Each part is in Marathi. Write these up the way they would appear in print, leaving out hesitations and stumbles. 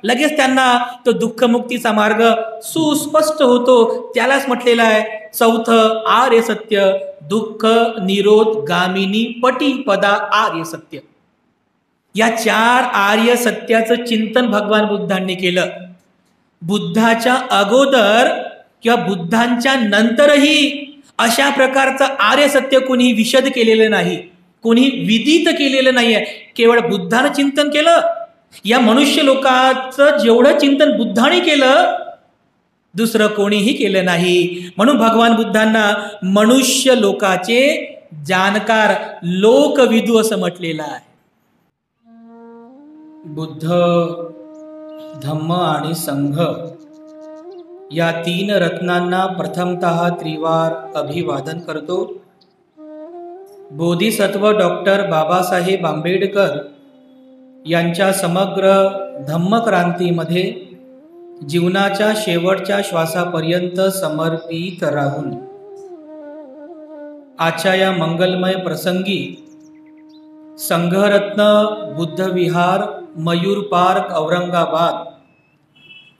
लगेच त्यांना तो दुःखमुक्तीचा मार्ग सुस्पष्ट होतो. त्यालाच म्हटलेलं आहे चौथं आर्य सत्य, दुःख निरोध गामिनी पटी पदा आर्य सत्य. या 4 आर्य सत्याचं चिंतन भगवान बुद्धांनी केलं. बुद्धाच्या अगोदर किंवा बुद्धांच्या नंतरही अशा प्रकारचं आर्य सत्य कोणी विशद केलेलं नाही, कोणी विदित केलेलं नाही आहे. केवळ बुद्धानं चिंतन केलं. या मनुष्य लोकांचं जेवढं चिंतन बुद्धाने केलं दुसरं कोणीही केलं नाही. म्हणून भगवान बुद्धांना मनुष्य लोकाचे जाणकार लोकविदू असं म्हटलेलं आहे. बुद्ध, धम्म आणि संघ या 3 रत्नांना प्रथमतः त्रिवार अभिवादन करतो. बोधिसत्व डॉक्टर बाबासाहेब आंबेडकर यांच्या समग्र धम्मक्रांतीमध्ये जीवनाच्या शेवटच्या श्वासापर्यंत समर्पित राहून आजच्या या मंगलमय प्रसंगी संघरत्न बुद्धविहार मयूर पार्क औरंगाबाद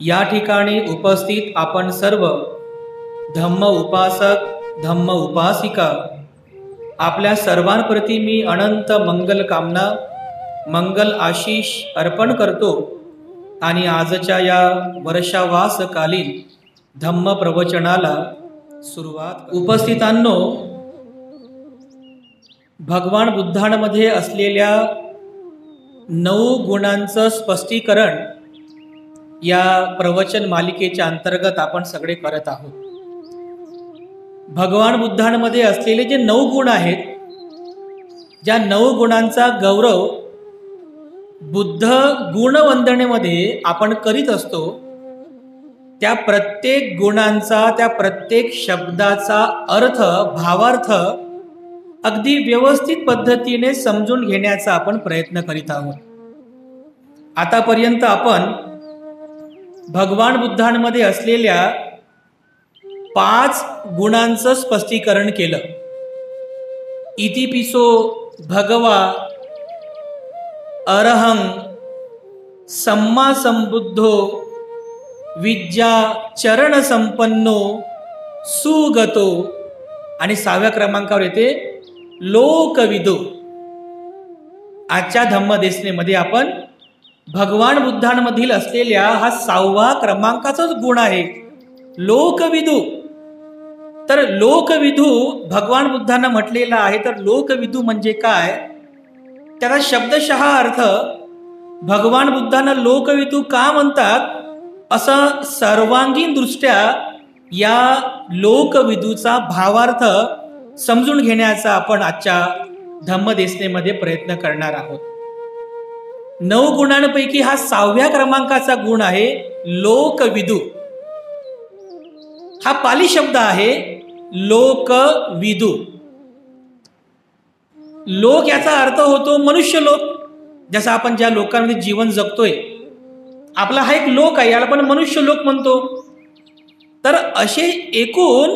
या ठिकाणी उपस्थित आपण सर्व धम्म उपासक धम्म उपासिका आपल्या सर्वांप्रती मी अनंत मंगल कामना मंगल आशीष अर्पण करतो. आणि आजच्या या वर्षावासकालीन धम्म प्रवचनाला सुरुवात. उपस्थितांनो, भगवान बुद्धांमध्ये असलेल्या 9 गुणांचं स्पष्टीकरण या प्रवचन मालिकेच्या अंतर्गत आपण सगळे करत आहोत. भगवान बुद्धांमध्ये असलेले जे 9 गुण आहेत, ज्या 9 गुणांचा गौरव बुद्ध गुणवंदनेमध्ये आपण करीत असतो, त्या प्रत्येक गुणांचा, त्या प्रत्येक शब्दाचा अर्थ, भावार्थ अगदी व्यवस्थित पद्धतीने समजून घेण्याचा आपण प्रयत्न करीत आहोत. आतापर्यंत आपण भगवान बुद्धांमध्ये असलेल्या 5 गुणांचं स्पष्टीकरण केलं. इतिपिसो भगवा अरहं सम्मा संबुद्धो विद्या चरण संपन्नो सुगतो. आणि 6व्या क्रमांकावर येते लोकविदो. आजच्या धम्मदेशनेमध्ये आपण भगवान बुद्धांमधील असलेल्या हा 6व्या क्रमांकाचाच गुण आहे, लोकविदू. तर लोकविदू भगवान बुद्धांना म्हटलेला आहे. तर लोकविदू म्हणजे काय, त्याचा शब्दशः अर्थ भगवान बुद्धांना लोकविदू का म्हणतात असं सर्वांगीण दृष्ट्या या लोकविदूचा भावार्थ समजून घेण्याचा आपण आजच्या धम्मदेशनेमध्ये प्रयत्न करणार आहोत. 9 गुणांपैकी हा 6व्या क्रमांकाचा गुण आहे लोकविदू. हा पाली शब्द आहे लोकविदू. लोक याचा अर्थ होतो मनुष्य लोक. जसं आपण ज्या लोकांमध्ये जीवन जगतोय, आपला हा एक लोक आहे, याला पण मनुष्य लोक म्हणतो. तर असे एकूण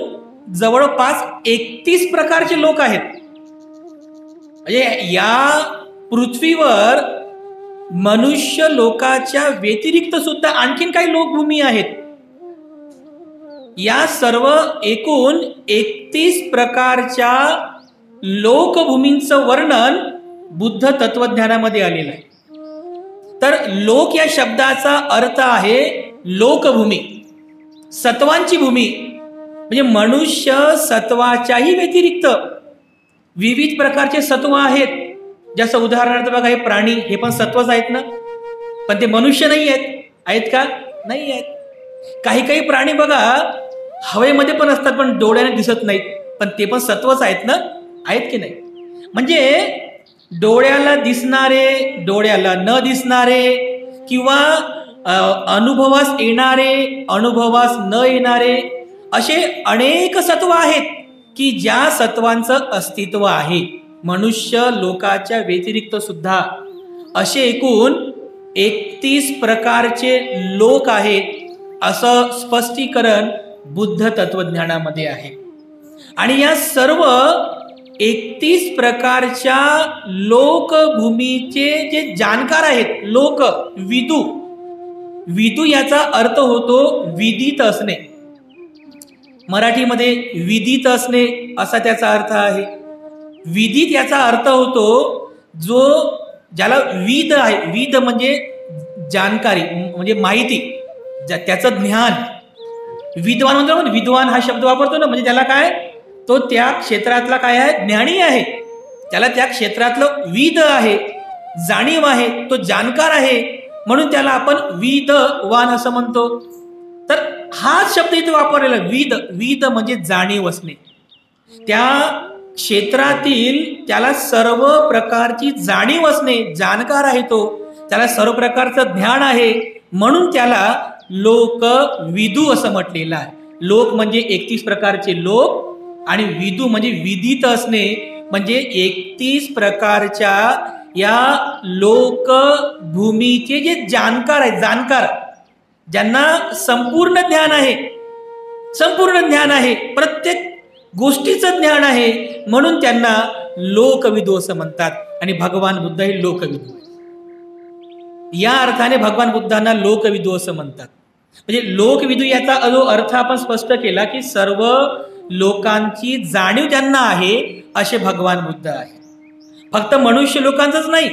जवळपास 31 प्रकारचे लोक आहेत. म्हणजे या पृथ्वीवर मनुष्य लोकाच्या व्यतिरिक्त सुद्धा आणखीन काही लोकभूमी आहेत. या सर्व एकूण 31 प्रकारच्या लोकभूमींचं वर्णन बुद्ध तत्वज्ञानामध्ये आलेलं आहे. तर लोक या शब्दाचा अर्थ आहे लोकभूमी, सत्वांची भूमी. म्हणजे मनुष्य सत्वाच्याही व्यतिरिक्त विविध प्रकारचे सत्व आहेत. जसं उदाहरणार्थ बघा, हे प्राणी हे पण सत्वच आहेत ना, पण ते मनुष्य नाही आहेत का? नाही आहेत. काही काही प्राणी बघा हवेमध्ये पण असतात, पण डोळ्याने दिसत नाहीत, पण ते पण सत्वच आहेत ना, आहेत की नाही? म्हणजे डोळ्याला दिसणारे, डोळ्याला न दिसणारे, किंवा अनुभवास येणारे, अनुभवास न येणारे, असे अनेक सत्व आहेत की ज्या सत्वांचं अस्तित्व आहे मनुष्य लोकाच्या व्यतिरिक्त सुद्धा. असे एकूण 31 प्रकारचे लोक आहेत असं स्पष्टीकरण बुद्ध तत्वज्ञानामध्ये आहे. आणि या सर्व 31 प्रकारच्या लोकभूमीचे जे जाणकार आहेत, लोक विदू, विदू याचा अर्थ होतो विदित असणे. मराठीमध्ये विदित असणे असा त्याचा अर्थ आहे. विदित याचा अर्थ होतो जो ज्याला विद आहे. विद म्हणजे जानकारी म्हणजे माहिती, त्याचं ज्ञान. विद्वान म्हणतो, विद्वान हा शब्द वापरतो ना, म्हणजे त्याला काय, तो त्या क्षेत्रातला काय आहे, ज्ञानी आहे. त्याला त्या क्षेत्रातलं विद आहे, जाणीव आहे, तो जाणकार आहे, म्हणून त्याला आपण विदवान असं म्हणतो. तर हा शब्द इथे वापरलेला विद. विद म्हणजे जाणीव असणे. त्या क्षेत्रातील त्याला सर्व प्रकारची जाणीव असणे, जाणकार आहे तो, त्याला सर्व प्रकारचं ज्ञान आहे, म्हणून त्याला लोक विदू असं म्हटलेलं आहे. लोक म्हणजे 31 प्रकारचे लोक आणि विदू म्हणजे विदित असणे, म्हणजे 31 प्रकारच्या या लोकभूमीचे जे जाणकार आहेत, जाणकार ज्यांना संपूर्ण ज्ञान आहे, संपूर्ण ज्ञान आहे, प्रत्येक गोष्टीचं ज्ञान आहे, म्हणून त्यांना लोकविदू असं म्हणतात. आणि भगवान बुद्ध हे लोकविदू. या अर्थाने भगवान बुद्धांना लोकविदू असं म्हणतात. म्हणजे लोकविदू याचा जो अर्थ आपण स्पष्ट केला की सर्व लोकांची जाणीव ज्यांना आहे असे भगवान बुद्ध आहे. फक्त मनुष्य लोकांचंच नाही,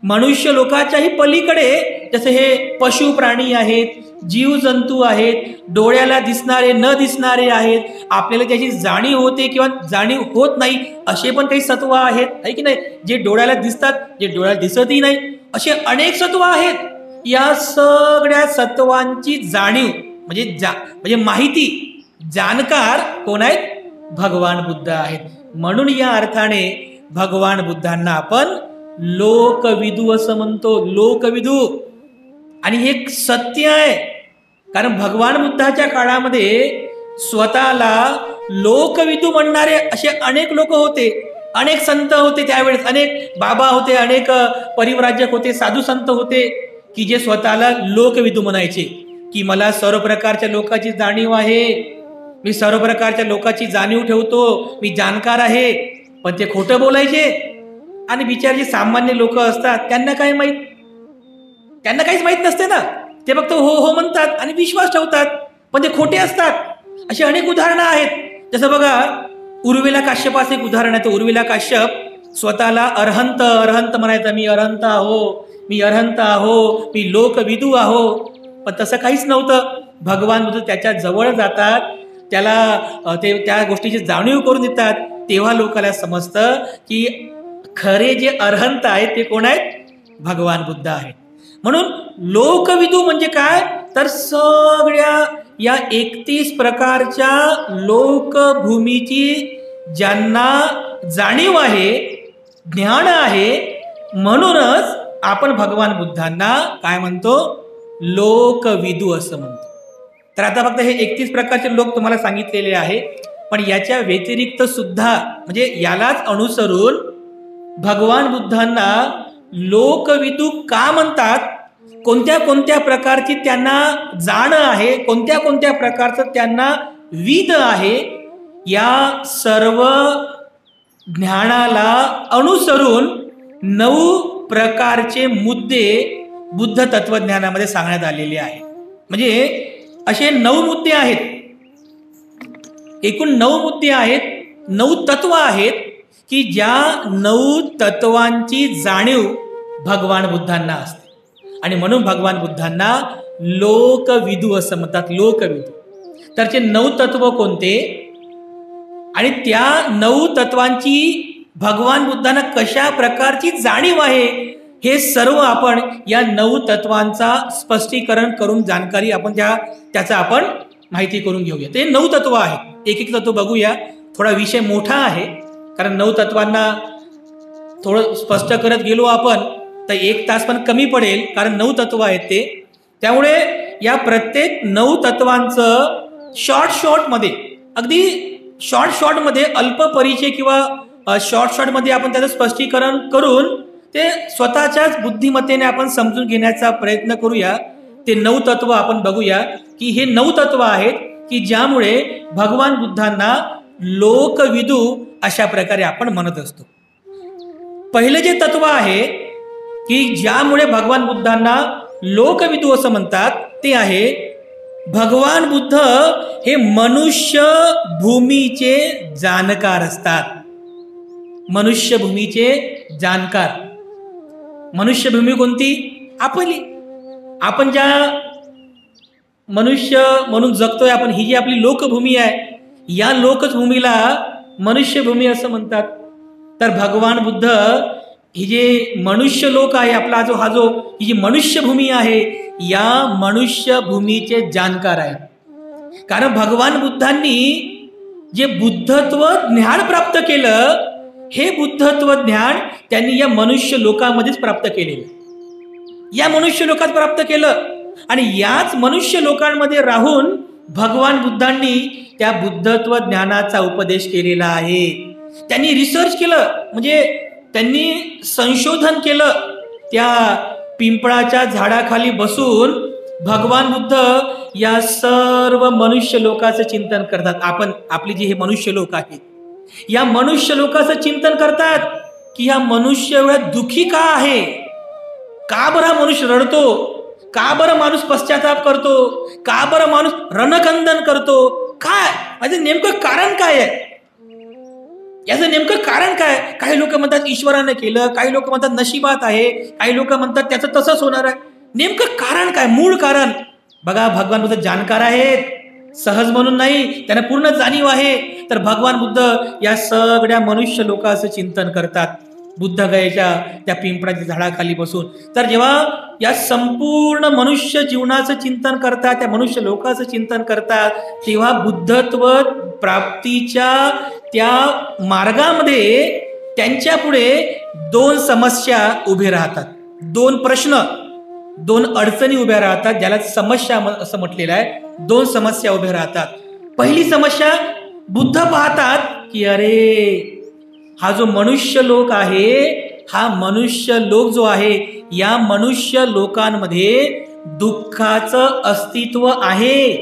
मनुष्य लोकांच्याही पलीकडे जसे हे पशु प्राणी आहेत, जीवजंतू आहेत, डोळ्याला दिसणारे न दिसणारे आहेत, आपल्याला त्याची जाणीव होते किंवा जाणीव होत नाही असे पण काही सत्व आहेत, आहे की नाही. जे डोळ्याला दिसतात, जे डोळ्याला दिसतही नाही, असे अनेक सत्व आहेत. या सगळ्या सत्वांची जाणीव म्हणजे माहिती, जाणकार कोण आहेत, भगवान बुद्ध आहेत. म्हणून या अर्थाने भगवान बुद्धांना आपण लोकविदू असं म्हणतो. लोकविदू. आणि हे एक सत्य आहे, कारण भगवान बुद्धाच्या काळामध्ये स्वतःला लोकविदू म्हणणारे असे अनेक लोक होते, अनेक संत होते त्यावेळेस, अनेक बाबा होते, अनेक परिव्राजक होते, साधू संत होते की जे स्वतःला लोकविदू म्हणायचे की मला सर्व प्रकारच्या लोकांची जाणीव आहे, मी सर्व प्रकारच्या लोकांची जाणीव ठेवतो, मी जाणकार आहे. पण ते खोटं बोलायचे. आणि बिचारे जे सामान्य लोक असतात त्यांना काय माहित, त्यांना काहीच माहित नसते ना, ते फक्त हो हो म्हणतात आणि विश्वास ठेवतात, पण ते खोटे असतात. अशी अनेक उदाहरणं आहेत. जसं बघा, उर्मिला काश्यपाचं एक उदाहरण आहे. उर्मिला काश्यप स्वतःला अरहंत अरहंत म्हणायचा, मी अरहंत आहो, मी अरहंत आहो, मी लोकविदू आहो. पण तसं काहीच नव्हतं. भगवान बुद्ध त्याच्या जवळ जातात, त्याला ते त्या गोष्टीची जाणीव करून देतात, तेव्हा लोकांना समजतं की खरे जे अरहंत आहेत ते कोण आहेत, भगवान बुद्ध आहेत. म्हणून लोकविदू म्हणजे काय, तर सगळ्या या 31 प्रकारच्या लोकभूमीची ज्यांना जाणीव आहे, ज्ञान आहे, म्हणूनच आपण भगवान बुद्धांना काय म्हणतो, लोकविदू असं म्हणतो. तर आता फक्त हे 31 प्रकारचे लोक तुम्हाला सांगितलेले आहे, पण याच्या व्यतिरिक्त सुद्धा म्हणजे यालाच अनुसरून भगवान बुद्धांना लोकविदू का म्हणतात, कोणत्या कोणत्या प्रकारची त्यांना जाण आहे, कोणत्या कोणत्या प्रकारचं त्यांना विद आहे, या सर्व ज्ञानाला अनुसरून 9 प्रकारचे मुद्दे बुद्ध तत्वज्ञानामध्ये सांगण्यात आलेले आहेत. म्हणजे असे 9 मुद्दे आहेत, एकूण 9 मुद्दे आहेत, 9 तत्व आहेत की ज्या 9 तत्वांची जाणीव भगवान बुद्धांना असते. आणि म्हणून भगवान बुद्धांना लोकविदू असं म्हणतात. लोकविदू. तर ते 9 तत्व कोणते आणि त्या 9 तत्वांची भगवान बुद्धांना कशा प्रकारची जाणीव आहे, हे सर्व आपण या 9 तत्वांचा स्पष्टीकरण करून जाणकारी आपण त्याचा आपण माहिती करून घेऊया. ते 9 तत्व आहेत. एक एक तत्व बघूया. थोडा विषय मोठा आहे, कारण 9 तत्वांना थोडं स्पष्ट करत गेलो आपण तर 1 तास पण कमी पडेल, कारण 9 तत्व आहेत ते. त्यामुळे या प्रत्येक 9 तत्वांचं शॉर्टमध्ये, अगदी शॉर्टमध्ये अल्प परिचय किंवा शॉर्टमध्ये आपण त्याचं स्पष्टीकरण करून ते स्वतःच्याच बुद्धिमत्तेने आपण समजून घेण्याचा प्रयत्न करूया. ते 9 तत्व आपण बघूया की हे 9 तत्व आहेत की ज्यामुळे भगवान बुद्धांना लोकविदू अशा प्रकारे आपण म्हणत असतो. पहिलं जे तत्व आहे की ज्यामुळे भगवान बुद्धांना लोकविदू असं म्हणतात ते आहे, भगवान बुद्ध हे मनुष्य भूमीचे जाणकार असतात. मनुष्य भूमीचे जाणकार. मनुष्य भूमी कोणती? आपली. आपण ज्या मनुष्य म्हणून जगतोय आपण, ही जी आपली लोकभूमी आहे, या लोकभूमीला मनुष्यभूमी असं म्हणतात. तर भगवान बुद्ध ही जे मनुष्य लोक आहे, आपला ही जी मनुष्यभूमी आहे, या मनुष्यभूमीचे जाणकार आहेत. कारण भगवान बुद्धांनी जे बुद्धत्व ज्ञान प्राप्त केलं, हे बुद्धत्व ज्ञान त्यांनी या मनुष्य लोकांमध्येच प्राप्त केलेलं, या मनुष्य लोकात प्राप्त केलं. आणि याच मनुष्य लोकांमध्ये राहून भगवान बुद्धांनी त्या बुद्धत्व ज्ञानाचा उपदेश केलेला आहे. त्यांनी रिसर्च केलं, म्हणजे त्यांनी संशोधन केलं. त्या पिंपळाच्या झाडाखाली बसून भगवान बुद्ध या सर्व मनुष्य लोकांचं चिंतन करतात. आपली जी हे मनुष्य लोक आहेत, या मनुष्य लोकांचं चिंतन करतात की हा मनुष्य एवढा दुःखी का आहे, का बरं हा मनुष्य रडतो, का बरं माणूस पश्चाताप करतो, का बरं माणूस रणकंदन करतो, काय याचं नेमकं कारण काय आहे, याचं नेमकं कारण काय. काही लोक म्हणतात ईश्वरानं केलं, काही लोक म्हणतात नशिबात आहे, काही लोक म्हणतात त्याचं तसंच होणार आहे. नेमकं कारण काय, मूळ कारण बघा. भगवान बुद्ध जाणकार आहेत, सहज म्हणून नाही, त्यांना पूर्ण जाणीव आहे. तर भगवान बुद्ध या सगळ्या मनुष्य लोकांचं चिंतन करतात बुद्ध गयेच्या त्या पिंपळाच्या झाडाखाली बसून. तर जेव्हा या संपूर्ण मनुष्य जीवनाचं चिंतन करतात, त्या मनुष्य लोकांचं चिंतन करतात, तेव्हा बुद्धत्व प्राप्तीच्या त्या मार्गामध्ये त्यांच्या पुढे दोन समस्या उभे राहतात, दोन प्रश्न, दोन अडचणी उभ्या राहतात, ज्याला समस्या असं म्हटलेलं आहे. दोन समस्या उभ्या राहतात. पहिली समस्या, बुद्ध पाहतात की अरे हा जो मनुष्य लोक आहे, हा मनुष्य लोक जो आहे, या मनुष्य लोकांमध्ये दुःखाचं अस्तित्व आहे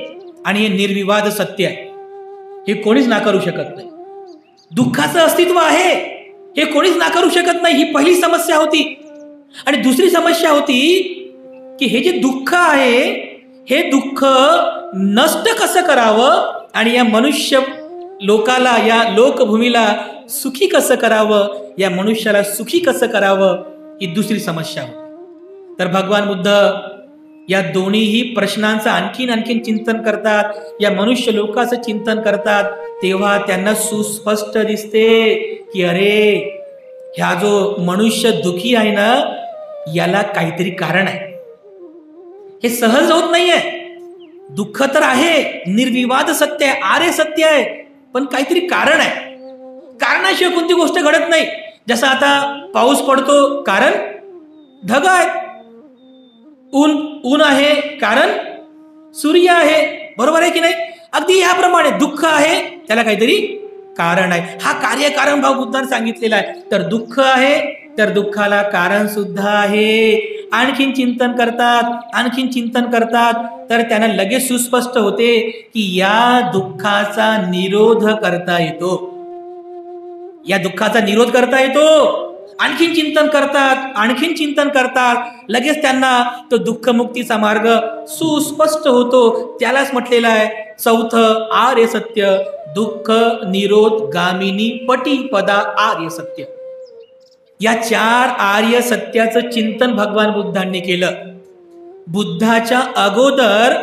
आणि हे निर्विवाद सत्य आहे, हे कोणीच नाकारू शकत नाही. दुःखाचं अस्तित्व आहे, हे कोणीच नाकारू शकत नाही. ही पहिली समस्या होती. आणि दुसरी समस्या होती की हे जे दुःख आहे, हे दुःख नष्ट कसं करावं आणि या मनुष्य लोकाला, या लोकभूमीला सुखी कसं करावं, या मनुष्याला सुखी कसं करावं, ही दुसरी समस्या होती. तर भगवान बुद्ध या दोन्हीही प्रश्नांचं आणखीन चिंतन करतात, या मनुष्य लोकांचं चिंतन करतात. तेव्हा त्यांना सुस्पष्ट दिसते की अरे ह्या जो मनुष्य दुखी आहे ना, याला काहीतरी कारण आहे, हे सहज होत नाहीये. दुःख तर आहे, निर्विवाद सत्य आहे, आर्य सत्य आहे, पण काहीतरी कारण आहे. कारणाशिवाय कोणती गोष्ट घडत नाही. जसं आता पाऊस पडतो, कारण ढग आहेत. ऊन आहे, कारण सूर्य आहे. बरोबर आहे की नाही? अगदी याप्रमाणे दुःख आहे, त्याला काहीतरी कारण आहे. हा कार्यकारण भाव बुद्धांनी सांगितलेला आहे. तर दुःख आहे, तर दुःखाला कारण सुद्धा आहे. आणखीन चिंतन करतात, तर त्यांना लगेच सुस्पष्ट होते की या दुःखाचा निरोध करता येतो, या दुःखाचा निरोध करता येतो. आणखीन चिंतन करतात, लगेच त्यांना तो दुःखमुक्तीचा मार्ग सुस्पष्ट होतो. त्यालाच म्हटलेलं आहे चौथं आर्य सत्य, दुःख निरोध गामिनी पटीपदा आर्य सत्य. या चार आर्य सत्याचं चिंतन भगवान बुद्धांनी केलं. बुद्धाच्या अगोदर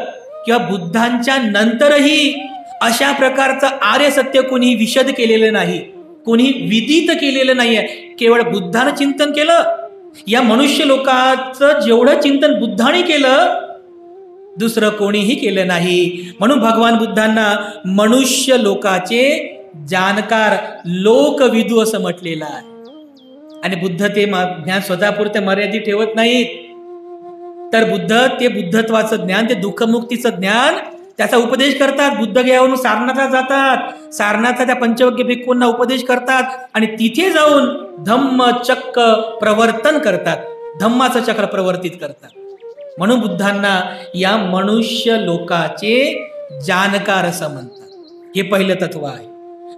किंवा बुद्धांच्या नंतरही अशा प्रकारचं आर्य सत्य कोणी विशद केलेलं नाही, कोणी विदित केलेलं नाहीये. केवळ बुद्धानं चिंतन केलं. या मनुष्य लोकांचं जेवढं चिंतन बुद्धाने केलं, दुसरं कोणीही केलं नाही. म्हणून भगवान बुद्धांना मनुष्य लोकाचे जाणकार, लोकविदू असं म्हटलेलं आहे. आणि बुद्ध ते ज्ञान स्वतःपुरते मर्यादित ठेवत नाहीत, तर बुद्ध ते बुद्धत्वाचं ज्ञान, ते दुःखमुक्तीचं ज्ञान, त्याचा उपदेश करतात. बुद्ध गयावरून सारनाथला जातात, सारनाथला त्या पंचवग्य भिक्खूंना उपदेश करतात आणि तिथे जाऊन धम्म चक्र प्रवर्तन करतात, धम्माचं चक्र प्रवर्तित करतात. म्हणून बुद्धांना या मनुष्य लोकाचे जाणकार असं म्हणतात. हे पहिलं तत्व आहे.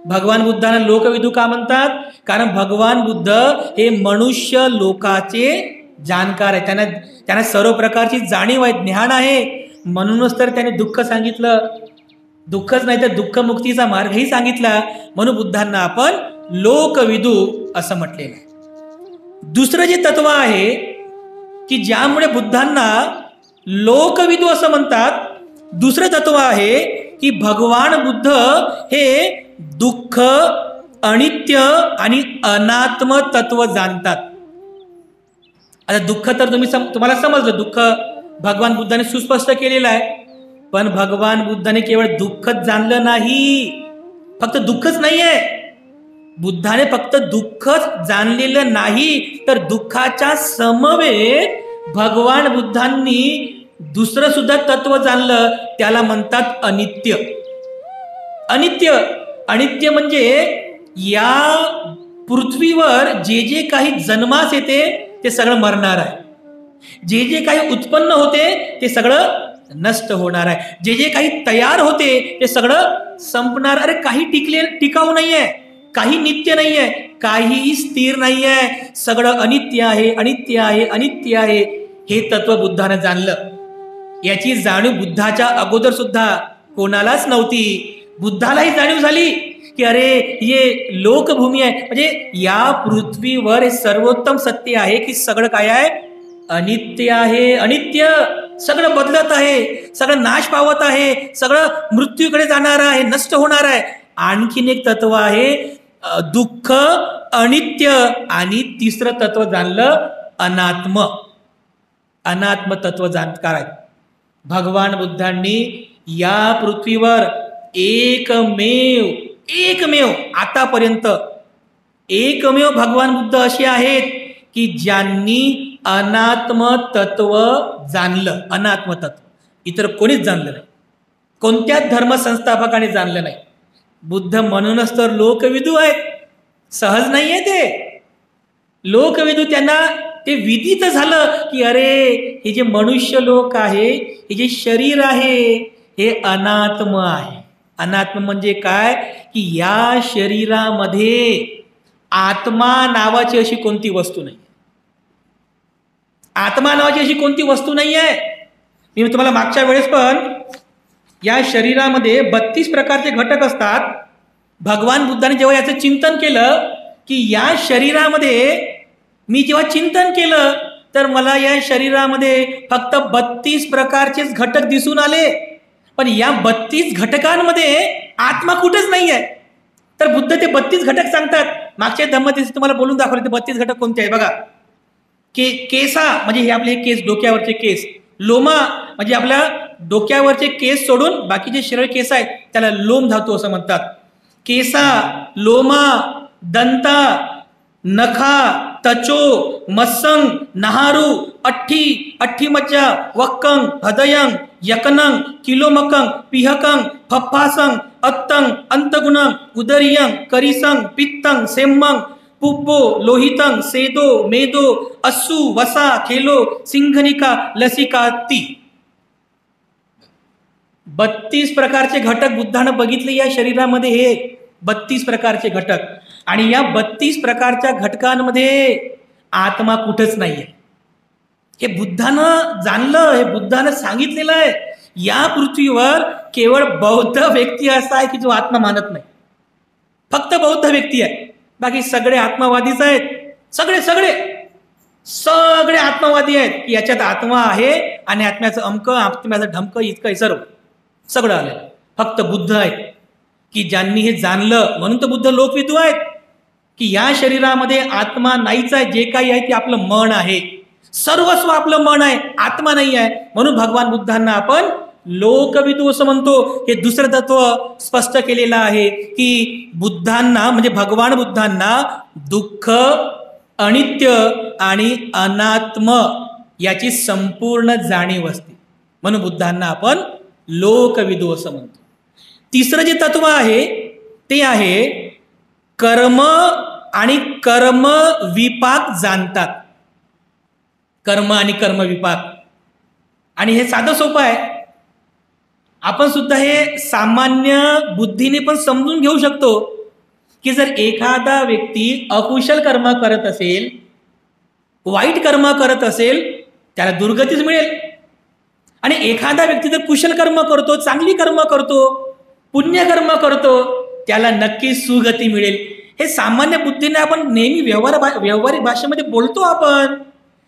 भगवान बुद्धांना लोकविदू का म्हणतात? कारण भगवान बुद्ध हे मनुष्य लोकाचे जाणकार आहे, त्यांना सर्व प्रकारची जाणीव आहे, ज्ञान आहे. म्हणूनच तर त्याने दुःख सांगितलं. दुःखच नाही तर दुःखमुक्तीचा मार्गही सांगितला. म्हणून बुद्धांना आपण लोकविदू असं म्हटलेलं आहे. दुसरं जे तत्व आहे की ज्यामुळे बुद्धांना लोकविदू असं म्हणतात, दुसरं तत्व आहे की भगवान बुद्ध हे दुःख, अनित्य आणि अनात्म तत्व जाणतात. आता दुःख तर तुम्हाला समजलं, दुःख भगवान बुद्धाने सुस्पष्ट केलेलं आहे. पण भगवान बुद्धाने केवळ दुःखच जाणलं नाही, फक्त दुःखच नाहीये. बुद्धाने फक्त दुःखच जाणलेलं नाही, तर दुःखाच्या समवेत भगवान बुद्धांनी दुसरं सुद्धा तत्व जाणलं. त्याला म्हणतात अनित्य. अनित्य अनित्य म्हणजे या पृथ्वीवर जे जे काही जन्मास येते ते सगळं मरणार आहे. जे जे काही उत्पन्न होते ते सगळं नष्ट होणार आहे. जे जे काही तयार होते ते सगळं संपणार. अरे काही टिकाऊ नाहीये, काही नित्य नाहीये, काहीही स्थिर नाहीये. सगळं अनित्य आहे, अनित्य आहे, अनित्य आहे. हे तत्व बुद्धाने जाणलं. याची जाणीव बुद्धाच्या अगोदर सुद्धा कोणालाच नव्हती. बुद्धालाही जाणीव झाली की अरे हे लोकभूमी आहे, म्हणजे या पृथ्वीवर हे सर्वोत्तम सत्य आहे की सगळं काय आहे, अनित्य आहे. अनित्य, सगळं बदलत आहे, सगळं नाश पावत आहे, सगळं मृत्यूकडे जाणार आहे, नष्ट होणार आहे. आणखीन एक तत्व आहे दुःख, अनित्य, आणि तिसरं तत्व जाणलं अनात्म. अनात्म तत्व जाणकार आहेत. भगवान बुद्धांनी या पृथ्वीवर एकमेव आतापर्यंत एकमेव भगवान बुद्ध असे आहेत की ज्यांनी अनात्म तत्व जाणलं. अनात्म तत्व इतर कोणीच जाणलं नाही, कोणत्याच धर्मसंस्थापकाने जाणलं नाही. बुद्ध म्हणूनच तर लोकविदू आहेत. सहज नाहीये ते लोकविदू. त्यांना ते विदित झालं की अरे हे जे मनुष्य लोक आहे, हे जे शरीर आहे हे अनात्म आहे. अनात्म म्हणजे काय की या शरीरामध्ये आत्मा नावाची अशी कोणती वस्तू नाही. आत्मा नावाची अशी कोणती वस्तू नाही आहे. मी तुम्हाला मागच्या वेळेस पण या शरीरामध्ये 32 प्रकारचे घटक असतात. भगवान बुद्धाने जेव्हा याचं चिंतन केलं की या शरीरामध्ये मी जेव्हा चिंतन केलं तर मला या शरीरामध्ये फक्त 32 प्रकारचेच घटक दिसून आले. पण या 32 घटकांमध्ये आत्मा कुठेच नाही आहे. तर बुद्ध ते 32 घटक सांगतात. मागच्या धम्ममध्ये तुम्हाला बोलून दाखवले ते 32 घटक कोणते आहेत बघा. केसा म्हणजे हे आपले केस, डोक्यावरचे केस. लोमा म्हणजे आपल्या डोक्यावरचे केस सोडून बाकीचे शरीर केस आहेत त्याला लोम धातू असं म्हणतात. केसा, लोमा, दंता, नखा, तचो, मस्संग, नहारू, अठ्ठी मज्जा, वक्कंग, हृदयंग, यकनंग, किलोमकंग, पिहकंग, फप्फासंग, अत्तंग, अंतगुणंग, उदरियंग, करिसंग, पित्तंग, सेम्मंग, पुब्बो, लोहितंग, सेदो, मेदो, अस्सू, वसा, खेलो, सिंघनिका, लसिका, ती. 32 प्रकारचे घटक बुद्धानं बघितले या शरीरामध्ये. हे 32 प्रकारचे घटक. आणि या 32 प्रकारच्या घटकांमध्ये आत्मा कुठंच नाहीये. हे बुद्धानं जाणलं, हे बुद्धानं सांगितलेलं आहे. या पृथ्वीवर केवळ बौद्ध व्यक्ती असा आहे की जो आत्मा मानत नाही. फक्त बौद्ध व्यक्ती आहे, बाकी सगळे आत्मवादीच आहेत. सगळे सगळे सगळे आत्मवादी आहेत की याच्यात आत्मा आहे आणि आत्म्याचं अमक, आत्म्याचं ढमकं, इतकं सर्व सगळं आलं. फक्त बुद्ध आहेत की ज्यांनी हे जाणलं. म्हणून तर बुद्ध लोकविदू आहेत की या शरीरामध्ये आत्मा नाहीच आहे. जे काही आहे ते आपलं मन आहे. सर्वस्व आपलं मन आहे, आत्मा नाही आहे. म्हणून भगवान बुद्धांना आपण लोकविदू असं म्हणतो. हे दुसरं तत्व स्पष्ट केलेलं आहे की बुद्धांना म्हणजे भगवान बुद्धांना दुःख, अनित्य आणि अनात्म याची संपूर्ण जाणीव असते. म्हणून बुद्धांना आपण लोकविदू असं म्हणतो. तिसरं जे तत्व आहे ते आहे कर्म आणि कर्म विपाक जाणतात. कर्म आणि कर्म विपाक. आणि हे साधं सोपं आहे. आपण सुद्धा हे सामान्य बुद्धीने पण समजून घेऊ शकतो की जर एखादा व्यक्ती अकुशल कर्म करत असेल वाईट कर्म करत असेल त्याला दुर्गतीच मिळेल, आणि एखादा व्यक्ती जर कुशल कर्म करतो, चांगली कर्म करतो, पुण्यकर्म करतो, त्याला नक्कीच सुगती मिळेल. हे सामान्य बुद्धीने आपण नेहमी व्यवहारिक भाषेमध्ये बोलतो, आपण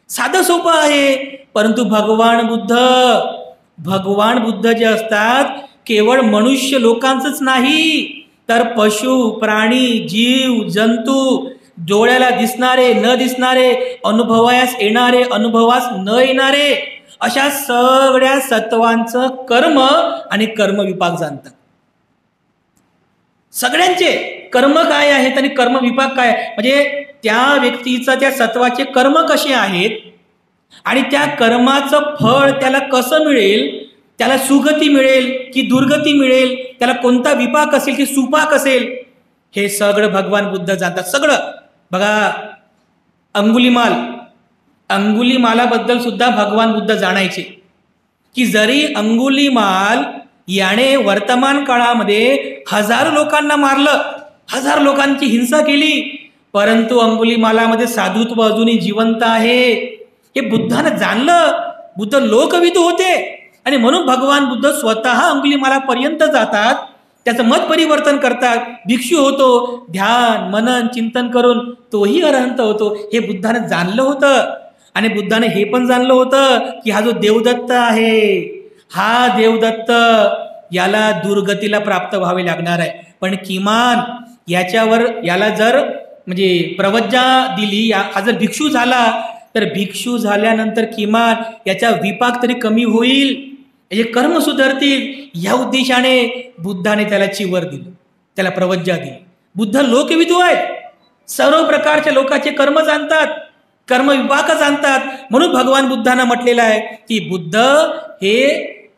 साधं सोपं आहे. परंतु भगवान बुद्ध जे असतात केवळ मनुष्य लोकांचंच नाही, तर पशु, प्राणी, जीव, जंतू, डोळ्याला दिसणारे, न दिसणारे, अनुभवास येणारे, अनुभवास न येणारे, अशा सगळ्या सत्वांचं कर्म आणि कर्म विपाक जाणतात. सगळ्यांचे कर्म काय आहेत आणि कर्म विपाक काय, म्हणजे त्या व्यक्तीचं त्या सत्वाचे कर्म कसे आहेत आणि त्या कर्माचं फळ त्याला कसं मिळेल, त्याला सुगती मिळेल की दुर्गती मिळेल, त्याला कोणता विपाक असेल की सुपाक असेल, हे सगळं भगवान बुद्ध जाणतात. सगळं बघा, अंगुलीमालाबद्दल सुद्धा भगवान बुद्ध जाणायचे की जरी अंगुलीमाल याने वर्तमान काळामध्ये हजारो लोकांना मारलं, हजार लोकांची हिंसा केली, परंतु अंगुलीमालामध्ये साधुत्व अजूनही जिवंत आहे. हे बुद्धानं जाणलं. बुद्ध लोकविदू होते आणि म्हणून भगवान बुद्ध स्वतः अंगुलीमालापर्यंत जातात, त्याचं मत परिवर्तन करतात, भिक्षू होतो, ध्यान मनन चिंतन करून तोही अरहंत होतो. हे बुद्धानं जाणलं होतं. आणि बुद्धाने हे पण जाणलं होतं की हा जो देवदत्त आहे, हा देवदत्त याला दुर्गतीला प्राप्त व्हावे लागणार आहे, पण किमान याला जर म्हणजे प्रवज्जा दिली, हा जर भिक्षू झाला तर भिक्षू झाल्यानंतर किमान याचा विपाक तरी कमी होईल, याचे कर्म सुधारतील. या उद्देशाने बुद्धाने त्याला चिवर दिलं, त्याला प्रवज्जा दिली. बुद्ध लोकविदू आहेत, सर्व प्रकारच्या लोकांचे कर्म जाणतात, कर्म विपाक जाणतात. म्हणून भगवान बुद्धांना म्हटलेलं आहे की बुद्ध हे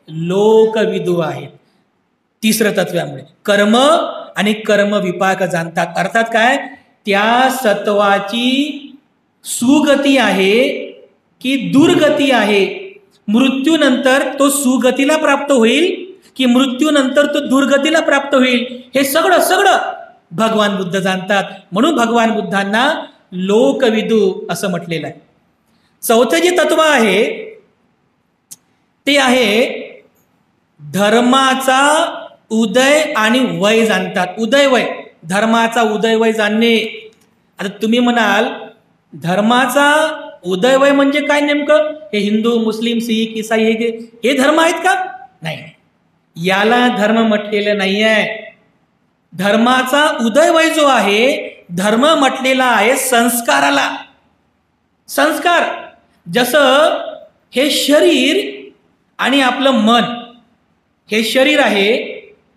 लोकविदू आहेत. तिसरं तत्वामुळे कर्म आणि कर्म विपाक जाणतात. अर्थात काय, त्या सत्वाची सुगती आहे की दुर्गती आहे, मृत्यूनंतर तो सुगतीला प्राप्त होईल की मृत्यूनंतर तो दुर्गतीला प्राप्त होईल, हे सगळं भगवान बुद्ध जाणतात. म्हणून भगवान बुद्धांना लोकविदू असं म्हटलेलं आहे. चौथं जे तत्व आहे ते आहे धर्माचा उदय आणि वय जाणतात. उदय वय, धर्माचा उदय वय जाणणे. आता तुम्ही म्हणाल धर्माचा उदय वय म्हणजे काय नेमकं? हे हिंदू, मुस्लिम, शीख, ईसाई हे धर्म आहेत का? नाही, याला धर्म म्हटलेलं नाही आहे. धर्माचा उदय वय जो आहे, धर्म म्हटलेला आहे संस्काराला. संस्कार, जसं हे शरीर आणि आपलं मन, हे शरीर आहे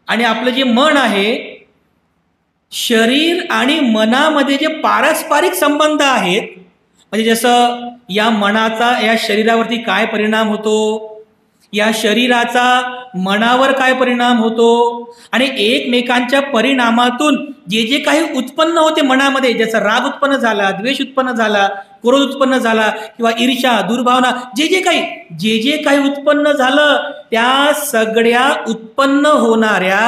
आणि आपलं जे मन आहे, शरीर आणि मनामध्ये जे पारस्परिक संबंध आहेत, म्हणजे जसं या मनाचा या शरीरावरती काय परिणाम होतो, या शरीराचा मनावर काय परिणाम होतो, आणि एकमेकांच्या परिणामातून जे जे काही उत्पन्न होते मनामध्ये, जसं राग उत्पन्न झाला, द्वेष उत्पन्न झाला, क्रोध उत्पन्न झाला किंवा ईर्ष्या, दुर्भावना, जे जे काही उत्पन्न झालं, त्या सगळ्या उत्पन्न होणाऱ्या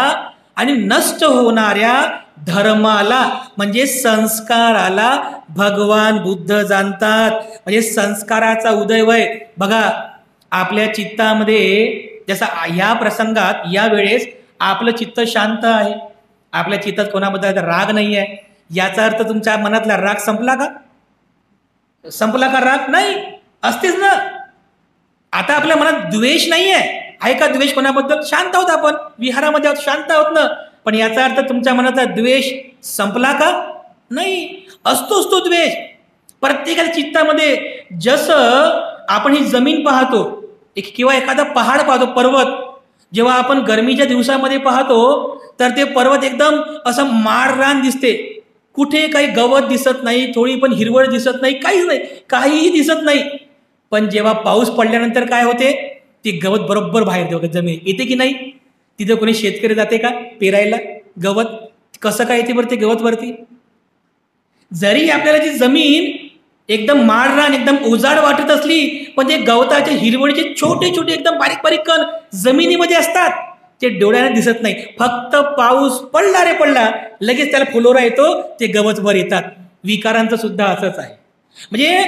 आणि नष्ट होणाऱ्या धर्माला म्हणजे संस्काराला भगवान बुद्ध जाणतात. म्हणजे संस्काराचा उदय वय बघा, आपल्या चित्तामध्ये जसं या प्रसंगात या वेळेस आपलं चित्त शांत आहे, आपल्या चित्तात कोणाबद्दल राग नाही आहे, याचा अर्थ तुमच्या मनातला राग संपला का? संपला का राग? नाही, असतेच ना. आता आपल्या मनात द्वेष नाही आहे का? द्वेष कोणाबद्दल? शांत आहोत आपण, विहारामध्ये आहोत, शांत आहोत ना. पण याचा अर्थ तुमच्या मनाचा द्वेष संपला का? नाही, असतो द्वेष प्रत्येकाच्या चित्तामध्ये. जसं आपण ही जमीन पाहतो किंवा एखादा पहाड पाहतो, पर्वत, जेव्हा आपण गरमीच्या दिवसामध्ये पाहतो तर ते पर्वत एकदम असं माळरान दिसते, कुठे काही गवत दिसत नाही, थोडी पण हिरवळ दिसत नाही, काहीच नाही, काहीही दिसत नाही. पण जेव्हा पाऊस पडल्यानंतर काय होते, ते गवत बरोबर बाहेर जमीन येते की नाही? तिथे कोणी शेतकरी जाते का पेरायला? गवत कसं काय येते बरं ते गवत वरती? जरी आपल्याला ती जमीन एकदम माळरान एकदम उजाड वाटत असली, पण ते गवताचे हिरवळीचे छोटे छोटे एकदम बारीक बारीक कण जमिनीमध्ये असतात, ते डोळ्याने दिसत नाही. फक्त पाऊस पडला लगेच त्याला फुलोरा येतो, ते गवत वर येतात. विकारांचं सुद्धा असंच आहे. म्हणजे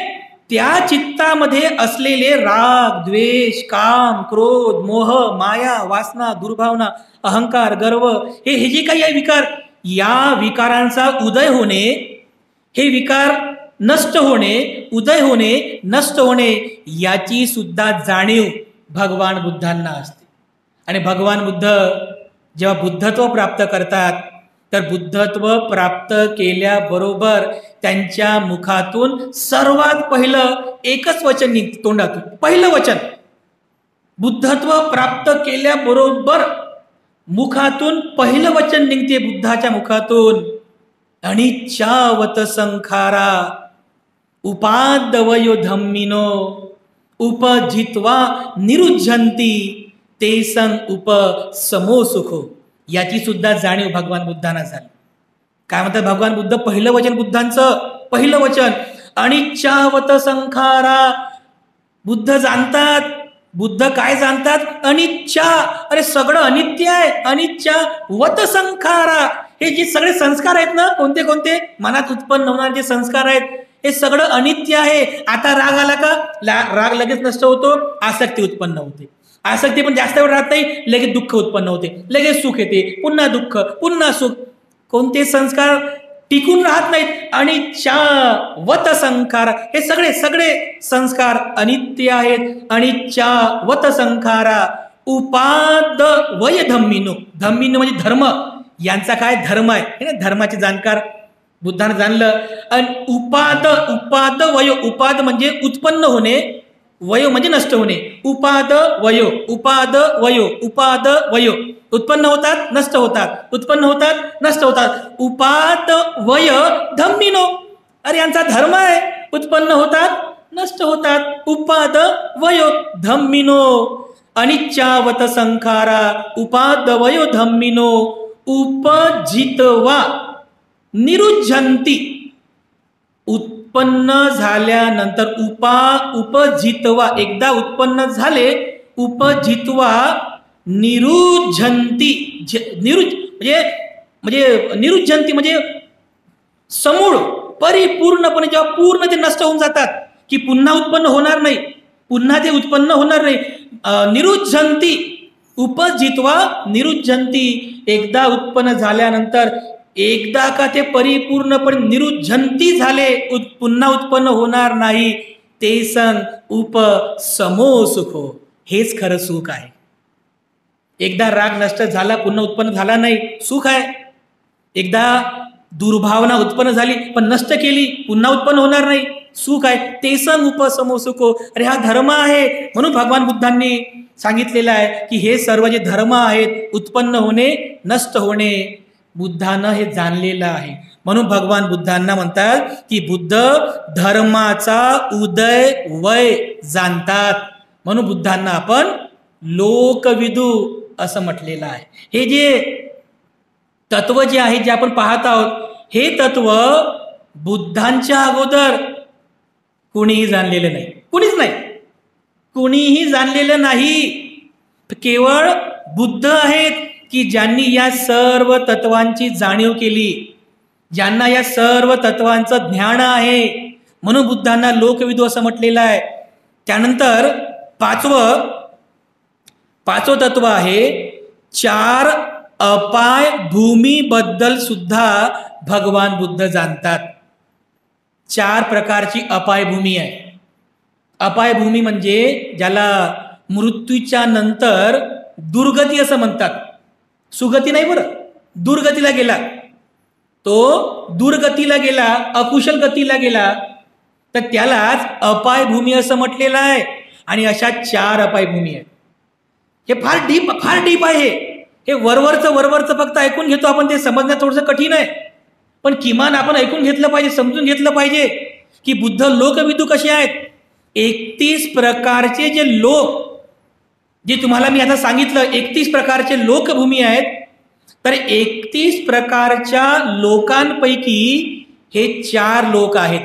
त्या चित्तामध्ये असलेले राग, द्वेष, काम, क्रोध, मोह, माया, वासना, दुर्भावना, अहंकार, गर्व, हे जे काही आहे विकार, या विकारांचा उदय होणे, हे विकार नष्ट होणे, उदय होणे, नष्ट होणे, याची सुद्धा जाणीव भगवान बुद्धांना असते. आणि भगवान बुद्ध जेव्हा बुद्धत्व प्राप्त करतात, तर बुद्धत्व प्राप्त केल्याबरोबर त्यांच्या मुखातून सर्वात पहिलं एकच वचन निघतं तोंडातून. पहिलं वचन बुद्धत्व प्राप्त केल्याबरोबर मुखातून पहिलं वचन निघते बुद्धाच्या मुखातून, अनिच्चावत संखारा उपादवयो धम्मिनो उपजित्वा निरुज्झन्ति ते संग उप समो सुखो. याची सुद्धा जाणीव भगवान बुद्धांना झाली. काय म्हणतात भगवान बुद्ध? पहिलं वचन बुद्धांचं, पहिलं वचन अनिच्चावत संखारा. बुद्ध जाणतात, बुद्ध काय जाणतात? अनिच्छा. अरे सगळं अनित्य आहे. अनिच्छा वत संखारा. हे जे सगळे संस्कार आहेत ना, कोणते कोणते मनात उत्पन्न होणारे जे संस्कार आहेत, हे सगळं अनित्य आहे. आता राग आला का राग लगेच नष्ट होतो, आसक्ती उत्पन्न होते. आसक्ती पण जास्त वेळ राहत नाही, लगेच दुःख उत्पन्न होते, लगेच सुख येते, पुन्हा दुःख, पुन्हा सुख. कोणते संस्कार टिकून राहत नाहीत. अनिच्छा वत संखारा. हे सगळे सगळे संस्कार अनित्य आहेत. अनिच्छा वत संखारा उपाद वय धम्मिनो. धम्मिनो म्हणजे धर्म. यांचा काय धर्म आहे, हे ना धर्माचे जाणकार बुद्धाने जाणलं. आणि उपाद, उपाद वयो. उपाद म्हणजे उत्पन्न होणे, वयो म्हणजे नष्ट होणे. उपाद वयो, उपाद वयो, उपाद वयो. उत्पन्न होतात, नष्ट होतात, उत्पन्न होतात, नष्ट होतात. उपाद वय धम्मिनो. अरे यांचा धर्म आहे, उत्पन्न होतात, नष्ट होतात. उपाद वयो धम्मिनो अनिच्चावत संखारा उपाद वयो धम्मिनो उपजित्वा निरुज्झन्ति. उत्पन्न झाल्यानंतर उपजित्वा, एकदा उत्पन्न झाले, उपजित्वा निरुज्झन्ति. म्हणजे निरुज्झन्ति म्हणजे समूळ, परिपूर्णपणे. जेव्हा पूर्ण ते नष्ट होऊन जातात की पुन्हा उत्पन्न होणार नाही, पुन्हा ते उत्पन्न होणार नाही. निरुज्झन्ति, उपजित्वा निरुज्झन्ति. एकदा उत्पन्न झाल्यानंतर, एकदा का ते परिपूर्णपणे निरुज्झन्ति झाले, पुन्हा उत्पन्न होणार नाही, ते सं उप समो सुखो. हेच खरं सुख आहे. एकदा राग नष्ट झाला, पुन्हा उत्पन्न झाला नाही, सुख आहे. एकदा दुर्भावना उत्पन्न झाली पण नष्ट केली, पुन्हा उत्पन्न होणार नाही, सुख आहे. ते सं उप समो सुखो. अरे हा धर्म आहे. म्हणून भगवान बुद्धांनी सांगितलेलं आहे की हे सर्व जे धर्म आहेत, उत्पन्न होणे, नष्ट होणे, बुद्धानं हे जाणलेलं आहे. म्हणून भगवान बुद्धांना म्हणतात की बुद्ध धर्माचा उदय वय जाणतात. म्हणून बुद्धांना आपण लोकविदू असं म्हटलेलं आहे. हे जे तत्व जे आहे, जे आपण पाहत आहोत, हे तत्व बुद्धांच्या अगोदर कोणीही जाणलेलं नाही. कुणीच नाही, कुणीही जाणलेलं नाही. केवळ बुद्ध आहेत की ज्यांनी या सर्व तत्वांची जाणीव केली, ज्यांना या सर्व तत्वांचं ज्ञान आहे. म्हणून बुद्धांना लोकविदू असं म्हटलेलं आहे. त्यानंतर पाचवं तत्व आहे, चार अपाय भूमीबद्दल सुद्धा भगवान बुद्ध जाणतात. चार प्रकारची अपाय भूमी आहे. अपाय भूमी म्हणजे ज्याला मृत्यूच्या नंतर दुर्गती असं म्हणतात. सुगती नाही बरं, दुर्गतीला गेला, तो दुर्गतीला गेला, अकुशल गतीला गेला, तर त्यालाच अपाय भूमी असं म्हटलेलं आहे. आणि अशा चार अपाय भूमी आहेत. हे फार डीप आहे. हे वरवरचं फक्त ऐकून घेतो आपण, ते समजणं थोडंसं कठीण आहे. पण किमान आपण ऐकून घेतलं पाहिजे, समजून घेतलं पाहिजे की बुद्ध लोकविदू कसे आहेत. 31 प्रकारचे जे लोक, जे तुम्हाला मी आता सांगितलं, 31 प्रकारचे लोकभूमी आहेत. तर 31 प्रकारच्या लोकांपैकी हे 4 लोक आहेत,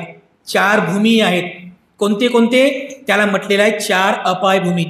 4 भूमी आहेत. कोणते कोणते? त्याला म्हटलेलं आहे 4 अपाय भूमी.